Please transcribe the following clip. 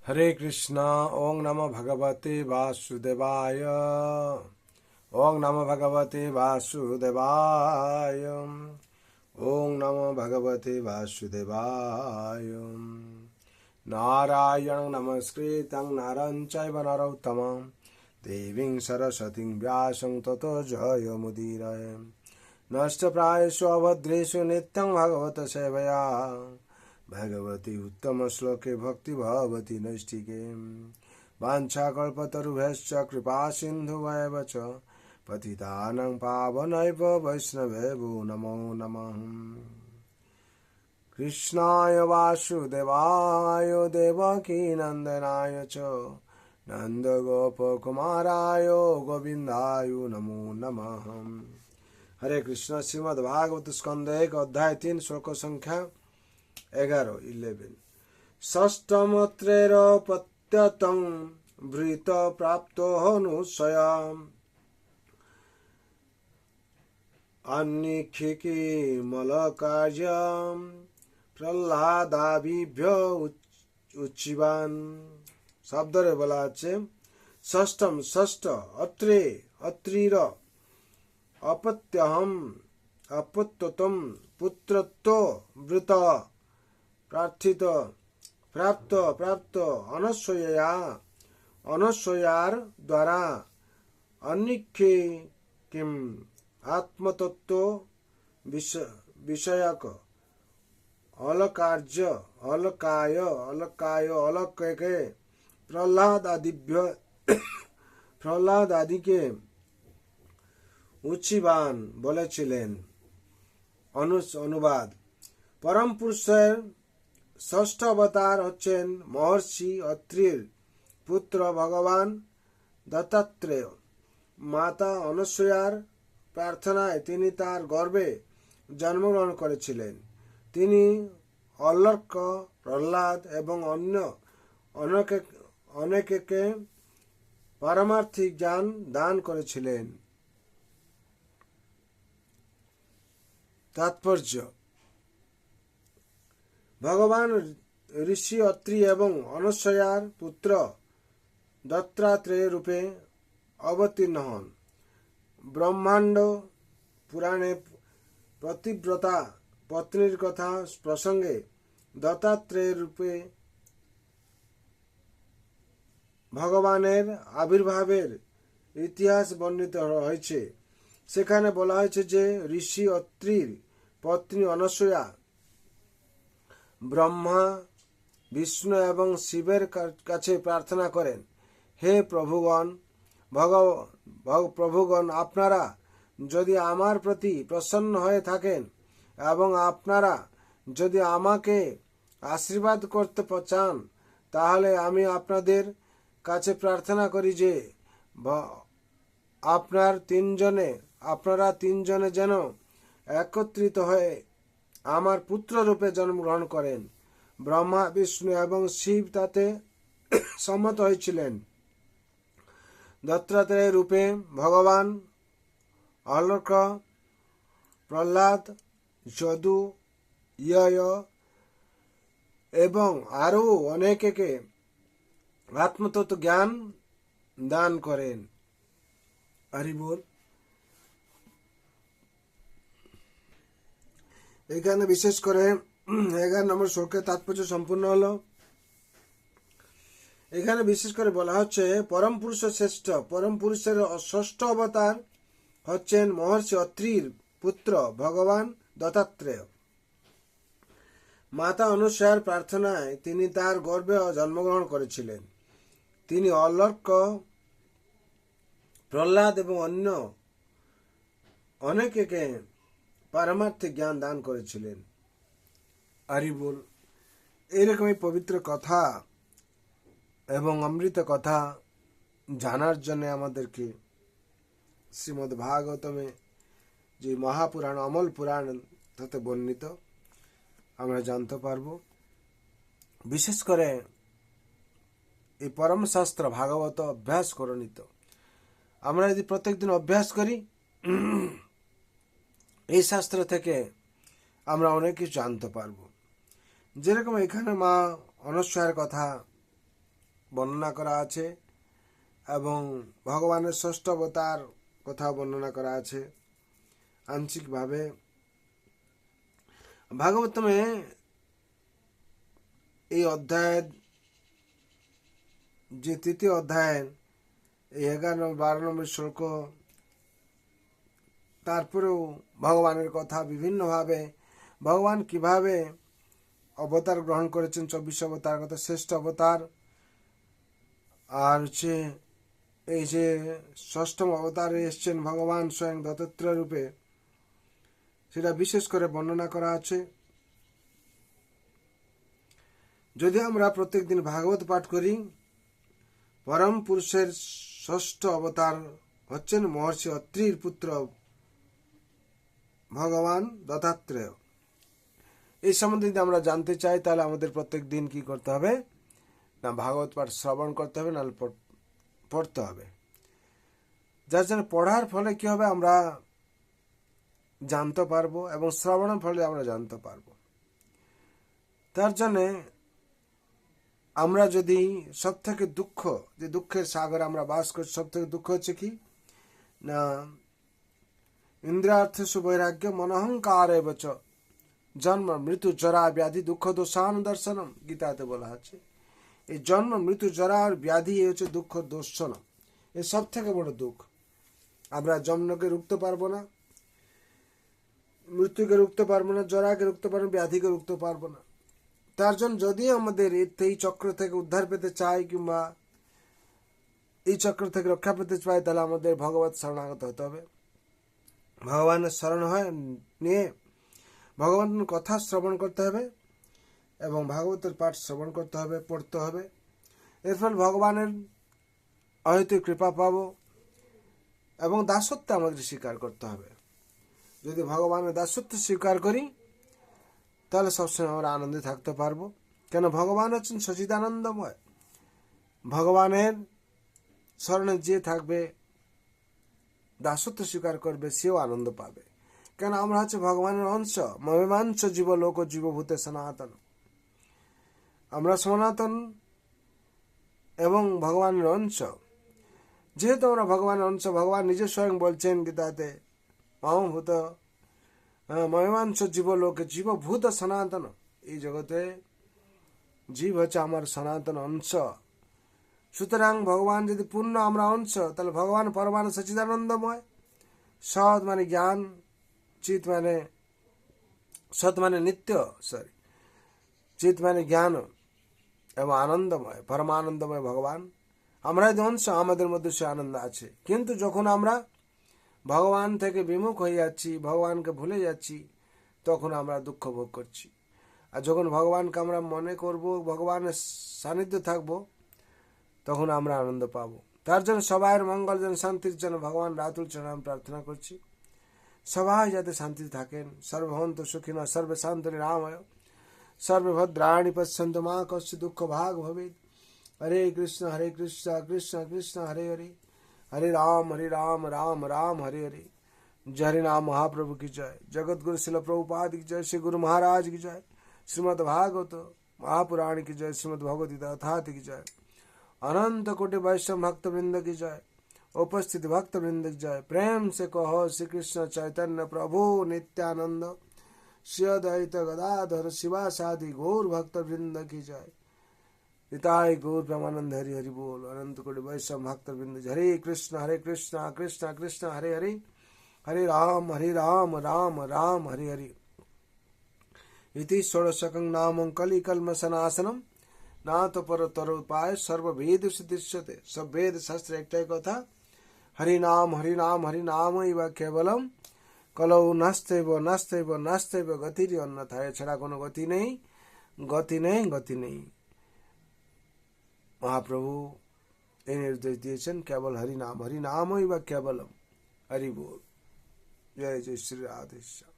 हरे कृष्णा। ओं नमो भगवते वासुदेवाय। ओं नमो भगवते वासुदेवाय। ओं नमो भगवते वासुदेवाय। नारायण नमस्कृतं नरं चैव नरोत्तमं देवीं सरस्वतीं व्यासं ततो जयमुदीरये। नष्टप्रायेषु अभद्रेषु नित्यं भगवत सेवया भगवती उत्तम श्लोके भक्ति भवति नैष्टिके। वाञ्छाकल्पतरुभ्यश्च कृपा सिन्धुभ्येव च पतितानां पावनेभ्यो वैष्णवेभ्यो नमो नमः। कृष्णाय वासुदेवाय देवकीनन्दनाय च नन्दगोपकुमाराय गोविन्दाय नमो नमः। हरे कृष्ण। श्रीमद्भागवत स्कंद 1 अध्याय 3 श्लोक संख्या 11 षष्ठमत्रेरपत्यतं भृत प्राप्तोऽनुशयाम् अन्निखिकिमलकार्यं प्रह्लादादिभ्यो उच्चीवान्। শব্দরে বলা আছে ষষ্ঠম ষষ্ঠ অত্রির अपत्यहम अपत्यतम पुत्रत्व वृत प्रार्थित प्राप्त प्राप्त अनस्वयार द्वारा अनिखे किम आत्मतत्व विषयक अलकार्य अलकाय प्रहलाद आदि के উচ্চিবান বলেছিলেন। অনুবাদ। পরম পুরুষের ষষ্ঠ অবতার হচ্ছেন মহর্ষি অত্রির পুত্র ভগবান দত্তাত্রেয়। মাতা অনসূয়ার প্রার্থনায় তিনি তার গর্ভে জন্মগ্রহণ করেছিলেন। তিনি অর্লক, প্রহ্লাদ এবং অন্য অনেকে পারমার্থিক জ্ঞান দান করেছিলেন। তাৎপর্য। ভগবান ঋষি অত্রি এবং অনসূয়ার পুত্র দত্তাত্রেয় রূপে অবতীর্ণ হন। ব্রহ্মাণ্ড পুরাণে পতিব্রতা পত্নীর কথা প্রসঙ্গে দত্তাত্রেয় রূপে ভগবানের আবির্ভাবের ইতিহাস বর্ণিত হয়েছে। সেখানে বলা হয়েছে যে ঋষি অত্রির পত্নী অনসূয়া ব্রহ্মা, বিষ্ণু এবং শিবের কাছে প্রার্থনা করেন, হে প্রভুগণ, আপনারা যদি আমার প্রতি প্রসন্ন হয়ে থাকেন এবং আপনারা যদি আমাকে আশীর্বাদ করতে চান, তাহলে আমি আপনাদের কাছে প্রার্থনা করি যে আপনারা তিনজনে যেন একত্রিত হয়ে আমার পুত্র রূপে জন্মগ্রহণ করেন। ব্রহ্মা, বিষ্ণু এবং শিব তাতে সম্মত হয়েছিলেন। দত্তাত্রেয় রূপে ভগবান অর্লক, প্রহ্লাদ, যদু, এবং আরও অনেকে আত্মতত্ত্ব জ্ঞান দান করেন। হরি বল। এখানে বিশেষ করে 11 নম্বর শ্লোকের তাৎপর্য সম্পূর্ণ হলো। এখানে বিশেষ করে বলা হচ্ছে পরম পুরুষ শ্রেষ্ঠ। পরম পুরুষের ষষ্ঠ অবতার হচ্ছেন মহর্ষি অত্রির পুত্র ভগবান দত্তাত্রেয়। মাতা অনুসূয়ার প্রার্থনায় তিনি তার গর্ভে জন্মগ্রহণ করেছিলেন। তিনি অর্লক, প্রহ্লাদ এবং অন্য অনেকে পারমার্থিক জ্ঞান দান করেছিলেন। হরি বল। এইরকমই পবিত্র কথা এবং অমৃত কথা জানার জন্য আমাদেরকে শ্রীমদ্ ভাগবতমে যে মহাপুরাণ, অমল পুরাণ তাতে বর্ণিত আমরা জানতে পারব। বিশেষ করে এই পরম শাস্ত্র ভাগবত অভ্যাস করণিত। আমরা যদি প্রত্যেকদিন অভ্যাস করি এই শাস্ত্র থেকে আমরা অনেক কিছু জানতে পারব। যেরকম এখানে মা অনসূয়ার কথা বর্ণনা করা আছে এবং ভগবানের ষষ্ঠ অবতার কথা বর্ণনা করা আছে আংশিকভাবে। ভাগবতমে এই অধ্যায়ের যে তৃতীয় অধ্যায়ের এই 11-12 নম্বর শ্লোক, তারপরেও ভগবানের কথা বিভিন্নভাবে ভগবান কিভাবে অবতার গ্রহণ করেছেন, 24 অবতার কথা, শ্রেষ্ঠ অবতার আর হচ্ছে এই যে ষষ্ঠম অবতারে এসছেন ভগবান স্বয়ং দত্তাত্রেয় রূপে, সেটা বিশেষ করে বর্ণনা করা আছে। যদি আমরা প্রত্যেকদিন ভাগবত পাঠ করি, পরম পুরুষের ষষ্ঠ অবতার হচ্ছেন মহর্ষি অত্রির পুত্র ভগবান দত্তাত্রেয়। এই সম্বন্ধে যদি আমরা জানতে চাই তাহলে আমাদের প্রত্যেক দিন কি করতে হবে না, ভাগবত পাঠ শ্রবণ করতে হবে, নাহলে পড়তে হবে। যার জন্য পড়ার ফলে কি হবে, আমরা জানতে পারবো এবং শ্রবণের ফলে আমরা জানতে পারবো। তার জন্যে আমরা যদি সব থেকে দুঃখ, যে দুঃখের সাগরে আমরা বাস করছি, সব থেকে দুঃখ হচ্ছে কি না, ইন্দ্রিয়ার্থ সুবৈরাগ্য মনহংকার এবচ জন্ম মৃত্যু জরা ব্যাধি দুঃখ দোষান দর্শনম, গীতাতে বলা আছে। এই জন্ম মৃত্যু জরা আর ব্যাধি এই হচ্ছে দুঃখ দর্শন, এই সব থেকে বড় দুঃখ। আমরা জন্মকে রুখতে পারবো না, মৃত্যুকে রুখতে পারবো না, জরাকে রুখতে পারবো না, ব্যাধিকে রুখতে পারবো না। তার জন্য যদি আমাদের এই চক্র থেকে উদ্ধার পেতে চাই কিংবা এই চক্র থেকে রক্ষা পেতে চাই, তাহলে আমাদের ভগবত শরণাগত হতে হবে। ভগবানের শরণ নিয়ে ভগবানের কথা শ্রবণ করতে হবে এবং ভাগবতের পাঠ শ্রবণ করতে হবে, পড়তে হবে। এর ফলে ভগবানের অহেতুক কৃপা পাব এবং দাসত্ব আমাদের স্বীকার করতে হবে। যদি ভগবানের দাসত্ব স্বীকার করি তাহলে সবসময় আমরা আনন্দে থাকতে পারবো। কেন, ভগবান হচ্ছেন সচিদানন্দময়। ভগবানের শরণে যে থাকবে, দাসত্ব স্বীকার করবে, সেও আনন্দ পাবে। কেন, আমরা হচ্ছে ভগবানের অংশ। মহিমাংশ জীব লোক জীবভূতে সনাতন। আমরা সনাতন এবং ভগবানের অংশ। যেহেতু আমরা ভগবানের অংশ, ভগবান নিজে স্বয়ং বলছেন গীতাতে, মহাভূত মহিমাংশ জীব লোকে জীবভূত সনাতন। এই জগতে জীব হচ্ছে আমার সনাতন অংশ। সুতরাং ভগবান যদি পূর্ণ আমরা অংশ, তাহলে ভগবান পরমাণু সচিদানন্দময়। সৎ মানে জ্ঞান, চিত মানে সৎ মানে নিত্য, চিত মানে জ্ঞান এবং আনন্দময়, পরমানন্দময় ভগবান। আমরা যদি অংশ, আমাদের মধ্যে সে আনন্দ আছে। কিন্তু যখন আমরা ভগবান থেকে বিমুখ হয়ে যাচ্ছি, ভগবানকে ভুলে যাচ্ছি, তখন আমরা দুঃখ ভোগ করছি। আর যখন ভগবানকে আমরা মনে করব, ভগবানের সান্নিধ্য থাকবো, তখন আমরা আনন্দ পাবো। তার জন্য সবাইয়ের মঙ্গল যেন, শান্তির জন্য ভগবান রাতুল চরণে প্রার্থনা করছি। সবাই যাতে শান্তিতে থাকেন। সর্বভন্ত সুখিনঃ সর্বে শান্ত নিরাময় সর্বভদ্রাণি পশ্যন্তু মা কস্য দুঃখ ভাগ ভবেৎ। হরে কৃষ্ণ কৃষ্ণ কৃষ্ণ হরে হরে, हरे राम राम राम हरे हरे। जय हरि नाम महाप्रभु की जय। जगत गुरु शिल प्रभुपाद की जय। श्री गुरु महाराज की जय। श्रीमद् भागवत महापुराण की जय। श्रीमद् भगवत गीता अथात की जय। अनंत कोटि वैष्णव भक्त वृंद की जय। उपस्थित भक्त वृंद की जय। प्रेम से कहो श्री कृष्ण चैतन्य प्रभु नित्यानंद श्री अद्वैत गदाधर शिवासादि गौर भक्त वृंद की जय। निताय गौर प्रेमानंद हरि हरि बोल। अनंत कोटि वैष्णव भक्त वृंद। हरे कृष्ण कृष्ण कृष्ण हरे हरे, हरे राम राम राम हरे हरे। इति षोडशकं नामं कलिकल्मषनाशनम नाथ पर तर उपाय सर्ववेद से दृश्यते। सब वेद शास्त्र एकटाई कथा, हरि नाम इव केवलम कलौ नास्तेव गतिर अन्यथा। এছাড়া কোনো গতি নেই, গতি নেই। महाप्रभु এই নির্দেশ দিয়েছেন, কেবল হরি নামই বা কেবলম। হরি बोल। जय जय श्री राधेश्याम।